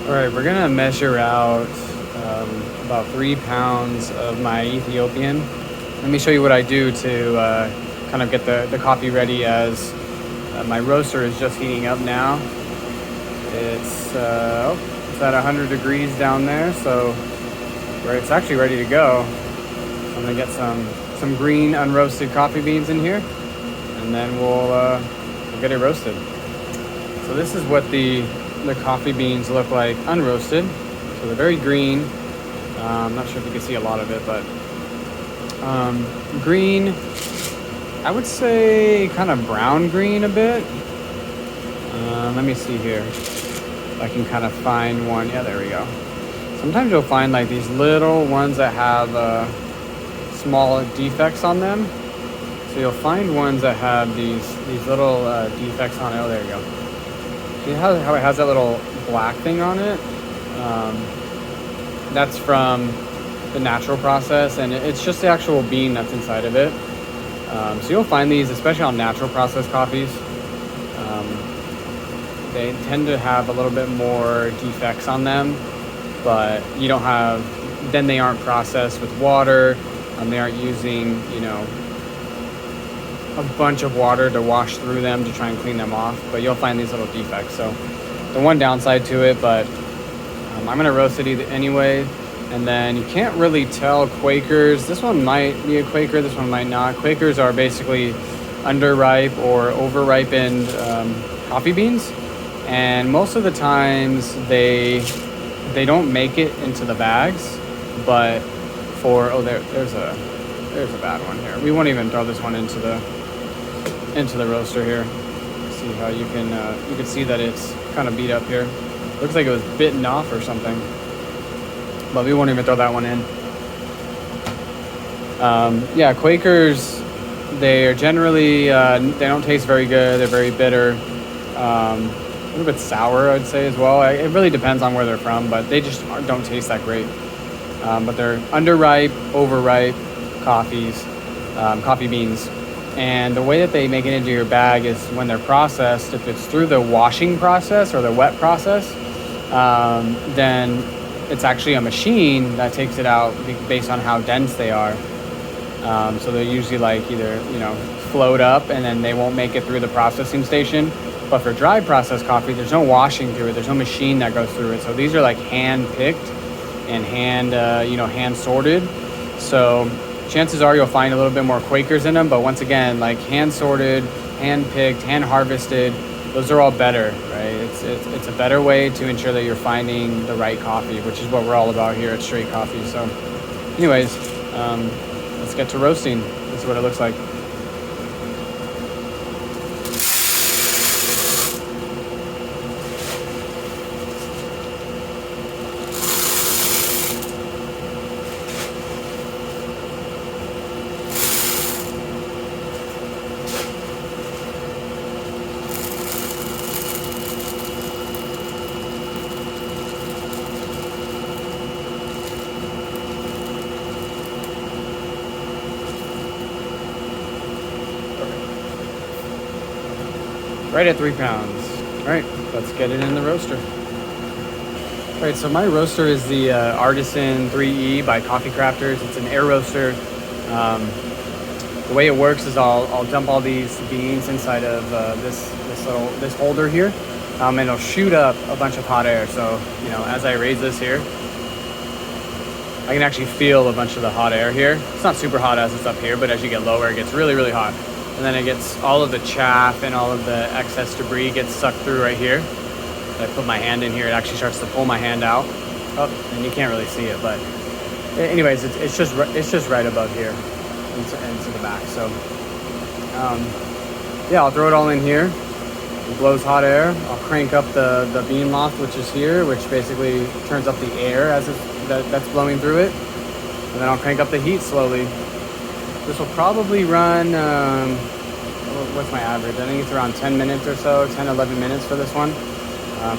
All right, we're gonna measure out about 3 pounds of my Ethiopian. Let me show you what I do to kind of get the coffee ready as my roaster is just heating up now. It's at 100 degrees down there, so where it's actually ready to go. I'm gonna get some green unroasted coffee beans in here, and then we'll get it roasted. So this is what the coffee beans look like unroasted. So they're very green. I'm not sure if you can see a lot of it, but green, I would say kind of brown green a bit. Let me see here if I can kind of find one. Yeah, there we go. Sometimes you'll find like these little ones that have small defects on them. So you'll find ones that have these little defects on it. Oh, there you go. See how it has that little black thing on it? That's from the natural process, and it's just the actual bean that's inside of it. So you'll find these, especially on natural processed coffees. They tend to have a little bit more defects on them, but you don't have, then they aren't processed with water. They aren't using, a bunch of water to wash through them to try and clean them off, but you'll find these little defects. So the one downside to it, but I'm gonna roast it anyway. And then you can't really tell Quakers. This one might be a Quaker, this one might not. Quakers are basically underripe or over-ripened coffee beans, and most of the times they don't make it into the bags. But for there's a bad one here. We won't even throw this one into the roaster here. See how you can see that it's kind of beat up here. Looks like it was bitten off or something, but we won't even throw that one in. Yeah, Quakers, they are generally they don't taste very good. They're very bitter, a little bit sour, I'd say as well. It really depends on where they're from, but they just don't taste that great. But they're underripe, overripe coffee beans. And the way that they make it into your bag is when they're processed. If it's through the washing process or the wet process, then it's actually a machine that takes it out based on how dense they are. So they're usually like either, float up and then they won't make it through the processing station. But for dry processed coffee, there's no washing through it. There's no machine that goes through it. So these are like hand picked and hand sorted. So chances are you'll find a little bit more Quakers in them, but once again, like hand sorted, hand picked, hand harvested, those are all better, right? It's a better way to ensure that you're finding the right coffee, which is what we're all about here at Strait Coffee. So anyways, let's get to roasting. This is what it looks like. Right at 3 pounds. All right, let's get it in the roaster. All right, so my roaster is the Artisan 3E by Coffee Crafters. It's an air roaster. The way it works is I'll dump all these beans inside of this holder here, and it'll shoot up a bunch of hot air. So as I raise this here, I can actually feel a bunch of the hot air here. It's not super hot as it's up here, but as you get lower, it gets really, really hot. And then it gets all of the chaff and all of the excess debris gets sucked through right here. I put my hand in here, it actually starts to pull my hand out. Oh, and you can't really see it, but anyways, it's just right above here into the back. So yeah, I'll throw it all in here. It blows hot air. I'll crank up the bean loft, which is here, which basically turns up the air as that's blowing through it. And then I'll crank up the heat slowly. This will probably run, what's my average? I think it's around 10 minutes or so, 10, 11 minutes for this one.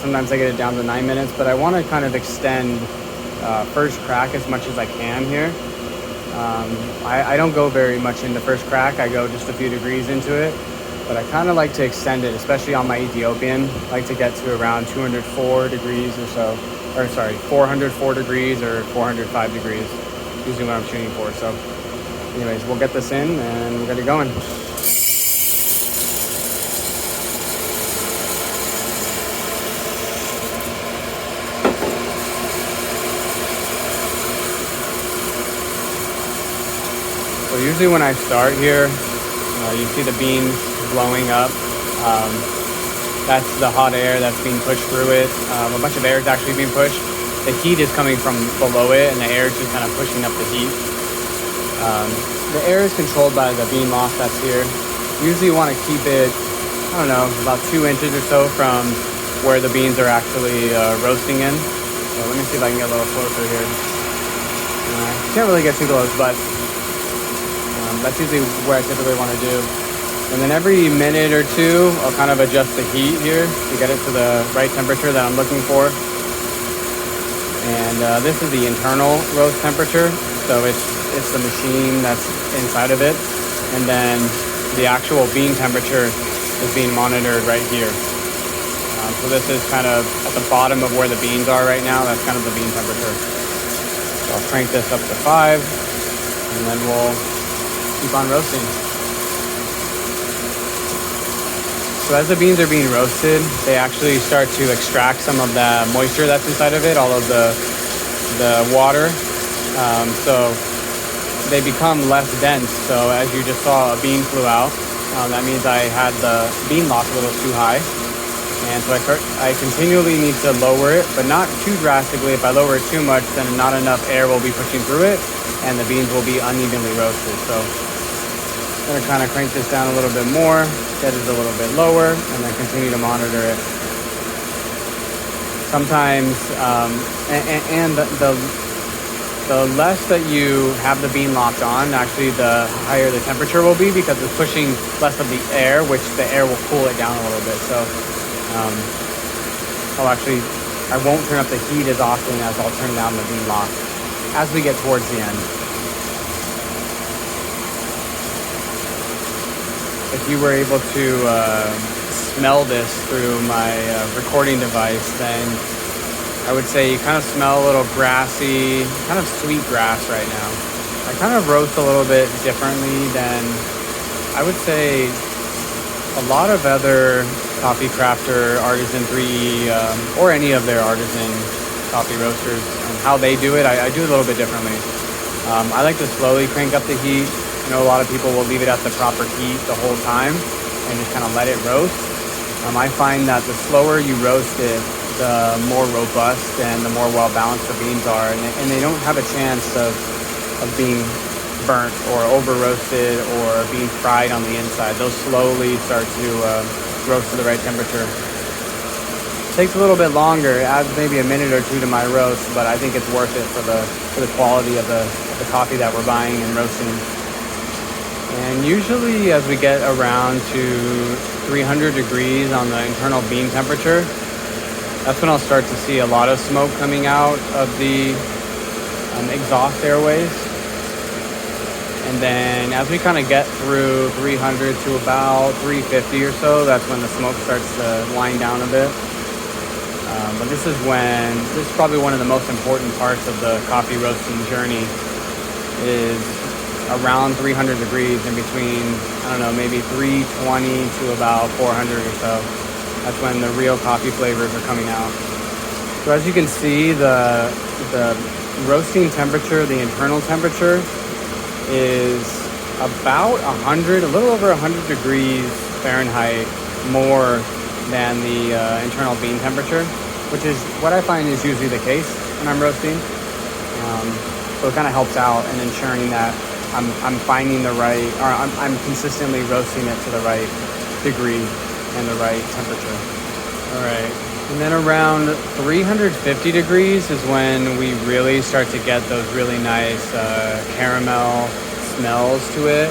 Sometimes I get it down to 9 minutes, but I want to kind of extend first crack as much as I can here. I don't go very much into first crack. I go just a few degrees into it. but I kind of like to extend it, especially on my Ethiopian. I like to get to around 204 degrees or so, or sorry, 404 degrees or 405 degrees, usually what I'm shooting for. So anyways, we'll get this in and we'll get it going. So usually when I start here, you see the beans blowing up. That's the hot air that's being pushed through it. A bunch of air is actually being pushed. The heat is coming from below it, and the air is just kind of pushing up the heat. The air is controlled by the bean loft that's here. Usually you want to keep it, I don't know, about 2 inches or so from where the beans are actually roasting in. So let me see if I can get a little closer here. Can't really get too close, but that's usually where I typically want to do. And then every minute or two, I'll kind of adjust the heat here to get it to the right temperature that I'm looking for. And this is the internal roast temperature. So it's the machine that's inside of it. And then the actual bean temperature is being monitored right here. So this is kind of at the bottom of where the beans are right now. That's kind of the bean temperature. So I'll crank this up to 5, and then we'll keep on roasting. So as the beans are being roasted, they actually start to extract some of the moisture that's inside of it, all of the water. So they become less dense. So as you just saw, a bean flew out. That means I had the bean loft a little too high. And so I continually need to lower it, but not too drastically. If I lower it too much, then not enough air will be pushing through it, and the beans will be unevenly roasted. So I'm going to kind of crank this down a little bit more, get it a little bit lower, and then continue to monitor it. Sometimes, the less that you have the bean locked on, actually the higher the temperature will be, because it's pushing less of the air, which the air will cool it down a little bit. So I won't turn up the heat as often as I'll turn down the bean lock as we get towards the end. If you were able to smell this through my recording device, then I would say you kind of smell a little grassy, kind of sweet grass right now. I kind of roast a little bit differently than, I would say, a lot of other coffee crafter, Artisan 3E, or any of their Artisan coffee roasters, and how they do it, I do it a little bit differently. I like to slowly crank up the heat. I know a lot of people will leave it at the proper heat the whole time and just kind of let it roast. I find that the slower you roast it, the more robust and the more well-balanced the beans are, and they don't have a chance of being burnt or over-roasted or being fried on the inside. They'll slowly start to roast to the right temperature. It takes a little bit longer, adds maybe a minute or two to my roast, but I think it's worth it for the quality of the coffee that we're buying and roasting. And usually as we get around to 300 degrees on the internal bean temperature, that's when I'll start to see a lot of smoke coming out of the exhaust airways. And then as we kind of get through 300 to about 350 or so, that's when the smoke starts to wind down a bit. But this is probably one of the most important parts of the coffee roasting journey, is around 300 degrees, in between, I don't know, maybe 320 to about 400 or so. That's when the real coffee flavors are coming out. So as you can see, the roasting temperature, the internal temperature, is about 100, a little over 100 degrees Fahrenheit more than the internal bean temperature, which is what I find is usually the case when I'm roasting. So it kind of helps out in ensuring that I'm finding the right, or I'm consistently roasting it to the right degree and the right temperature. All right, and then around 350 degrees is when we really start to get those really nice caramel smells to it.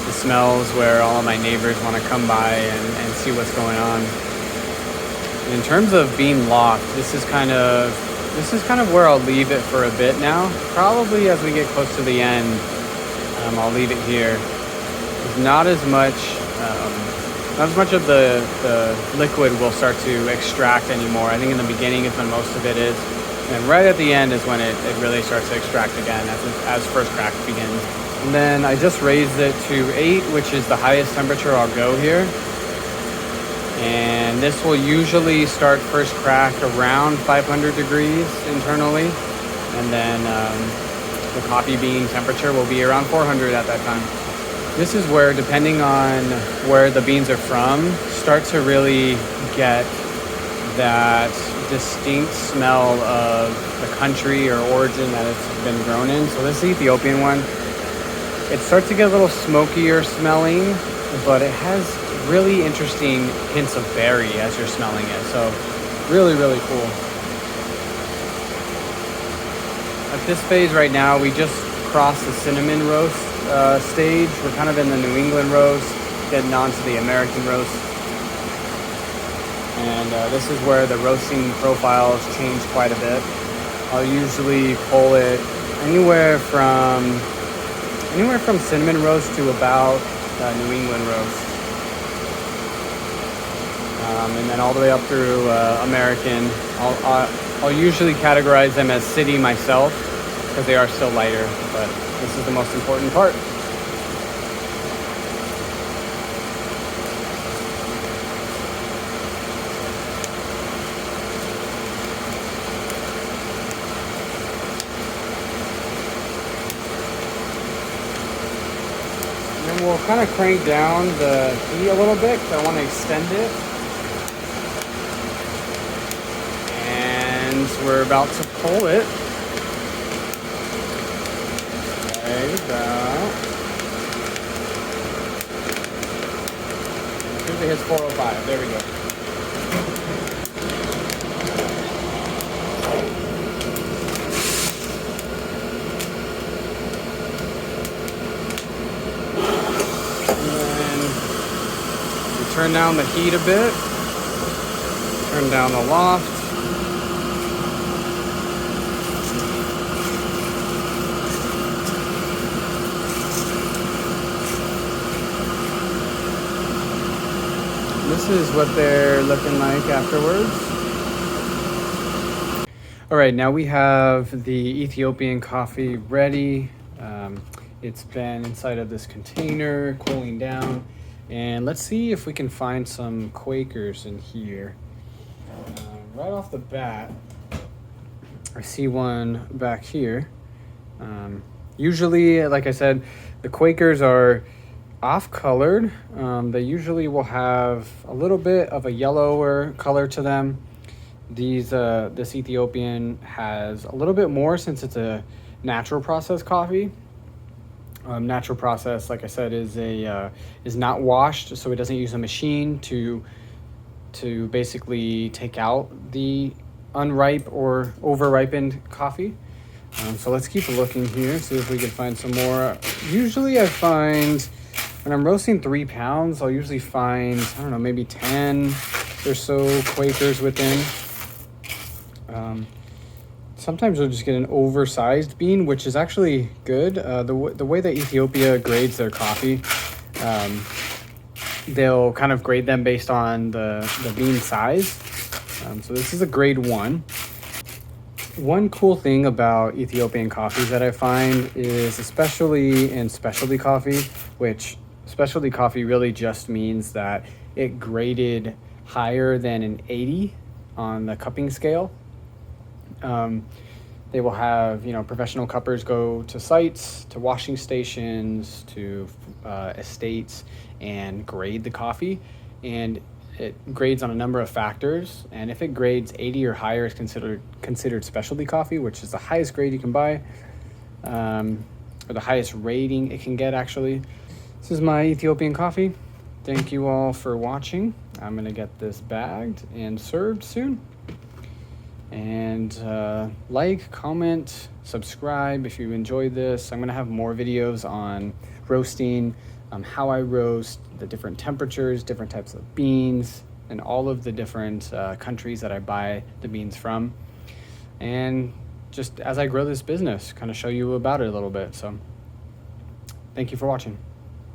The smells where all of my neighbors want to come by and see what's going on. And in terms of being locked, this is kind of where I'll leave it for a bit now. Probably as we get close to the end, I'll leave it here. There's not as much not as much of the liquid will start to extract anymore. I think in the beginning is when most of it is. And right at the end is when it really starts to extract again as first crack begins. And then I just raised it to 8, which is the highest temperature I'll go here. And this will usually start first crack around 500 degrees internally. And then the coffee bean temperature will be around 400 at that time. This is where, depending on where the beans are from, start to really get that distinct smell of the country or origin that it's been grown in. So this Ethiopian one, it starts to get a little smokier smelling, but it has really interesting hints of berry as you're smelling it. So really, really cool. At this phase right now, we just crossed the cinnamon roast stage. We're kind of in the New England roast, getting on to the American roast. And this is where the roasting profiles change quite a bit. I'll usually pull it anywhere from cinnamon roast to about New England roast. And then all the way up through American. I'll usually categorize them as city myself because they are still lighter, but this is the most important part. And then we'll kind of crank down the heat a little bit because I want to extend it. We're about to pull it. Right about. Usually hits 405. There we go. And then we turn down the heat a bit. Turn down the loft. This is what they're looking like afterwards. All right, now we have the Ethiopian coffee ready. It's been inside of this container, cooling down. And let's see if we can find some Quakers in here. Right off the bat, I see one back here. Usually, like I said, the Quakers are off-colored. They usually will have a little bit of a yellower color to them. This Ethiopian has a little bit more since it's a natural process coffee. Natural process, like I said, is not washed, so it doesn't use a machine to basically take out the unripe or over-ripened coffee. So let's keep looking here, see if we can find some more. Usually I find, when I'm roasting 3 pounds, I'll usually find, I don't know, maybe 10 or so Quakers within. Sometimes you'll just get an oversized bean, which is actually good. The way that Ethiopia grades their coffee, they'll kind of grade them based on the bean size. So this is a grade 1. One cool thing about Ethiopian coffees that I find is, especially in specialty coffee, which specialty coffee really just means that it graded higher than an 80 on the cupping scale. They will have, professional cuppers go to sites, to washing stations, to estates, and grade the coffee. And it grades on a number of factors. And if it grades 80 or higher, it's considered specialty coffee, which is the highest grade you can buy, or the highest rating it can get, actually. This is my Ethiopian coffee. Thank you all for watching. I'm going to get this bagged and served soon. And like, comment, subscribe if you enjoyed this. I'm going to have more videos on roasting, how I roast, the different temperatures, different types of beans, and all of the different countries that I buy the beans from. And just as I grow this business, kind of show you about it a little bit. So thank you for watching.